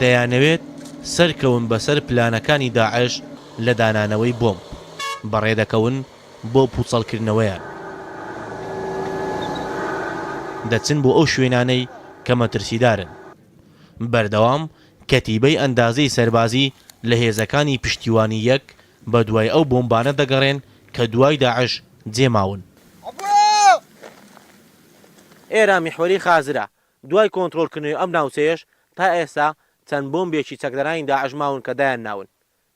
دەیانەوێت سەرکەون بەسەر پلانەکانی داعش لە دانانەوەی بۆمب بەڕێدەکەون بۆ پوچەڵکردنەوەیان دەچن بۆ ئەو شوێنانەی کە مەترسیدارن بەردەوام کەتیبەی ئەندازەی سەربازی لە هێزەکانی پشتیوانی یەک بە دوای ئەو بۆمبانە دەگەڕێن کە دوای داعش جێماون ئێرە میحوەری خازرە دوای کۆنتڕۆڵکردنەوەی ئەم ناوچەیەش تا ئێستا چەند بۆمبێکی چەکدەرانی داعش ماون کە دایان ناون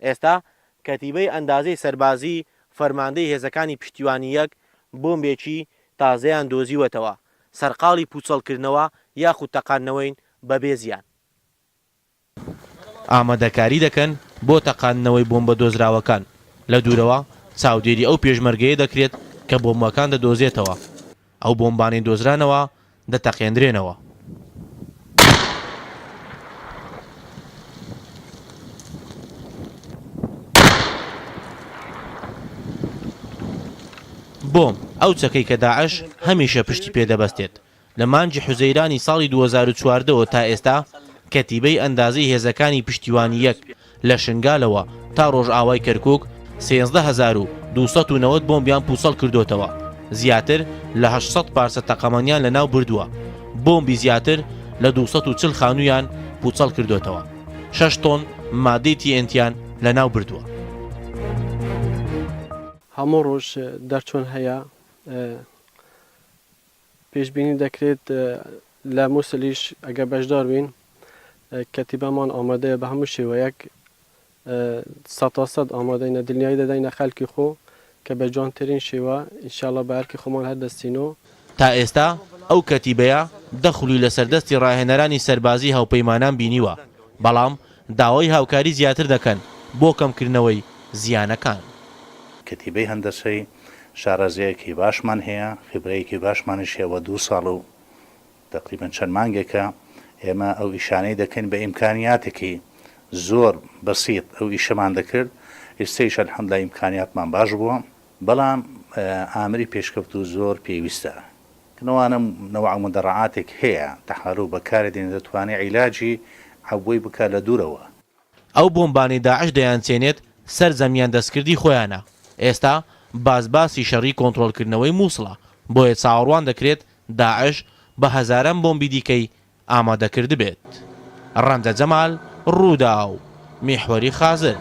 ئێستا کەتیبەی ئەندازەی سەربازی فەرماندەی هێزەکانی پشتیوانی یەک بۆمبێکی تازەیان دۆزیوەتەوە سەرقاڵی پوچەڵکردنەوە یاخود تەقاندنەوەین بەبێ زیان ئامادەکاری دەکەن بۆ تەقاندنەوەی بۆمبە دۆزراوەکان لە دوورەوە چاودێری ئەو پێشمەرگەیە دەکرێت کە بۆمبەکان دەدۆزێتەوە ئەو بۆمبانەی دۆزرانەوە دەتەقێندرێنەوە بۆم ئەو چەکەی کە داعش هەمیشە پشتی پێدەبەستێت لە مانگی حوزەیرانی ساڵی 2014ەوە تا ئێستا کەتیبەی ئەندازەی هێزەکانی پشتیوانی یەک لە شنگالەوە تا ڕۆژئاوای کەرکووک 13290 بۆمبیان پوچەڵ کردوتەوە زیاتر لە 800 پارچە تەقەمەنیان لەناو بردووە بۆمبی زیاتر لە 240 خانوویان پوچەڵ کردوتەوە 6 تۆن مادەی TNTیان لەناو بردووە هەموو ڕۆژ دەرچۆن هەیە پێشبینی دەکرێت لە مووسلیش ئەگە بەشدار بین کەتیبەمان ئامادەیە بە هەموو شێوەیەک 100% ئامادەینە دڵنیایی دەدەینە خەڵکی خۆ کە بە جوانترین شێوە ئینشاڵڵا بە هەرکی خۆمان هەردەستینەوە تا ئێستا ئەو کەتیبەیە دەخلی لە سەردەستی ڕاهێنەرانی سەربازی هاوپەیمانان بینیوە بەڵام داوای هاوکاری زیاتر دەکەن بۆ کەمکردنەوەی زیانەکان کەتیبەی هەندەسەی شارەزەیەکی باشمان هەیە خبرەیەکی باشمانش هەیە 2 ساڵ و تقریبان چەند مانگێکە ئێمە ئەو ئیشانەی دەکەین بە ئیمکانیاتێکی زۆر بەسیط ئەو ئیشەمان دەکرد ئێستەیش الحەمدوللا ئیمکانیاتمان باش بووە بەڵام ئامری پێشکەوت و زۆر پێویستە کنەوانە نەوع مدەڕعاتێک هەیە تەحالوو بەکارێدێن دەتوانێت عیلاجی عەبوەی بکات لە دوورەوە ئەو بۆمبانی داعش دەیانچێنێت سەر زەمیان دەستکردی خۆیانە ئێستا بازباسی شەڕی کۆنتڕۆڵکردنەوەی مووسڵە بۆیە چاوەڕوان دەکرێت داعش بە هەزاران بۆمبی دیکەی ئامادەکرد بێت ڕەمزە جەمال ڕوودا و میحوەری خازر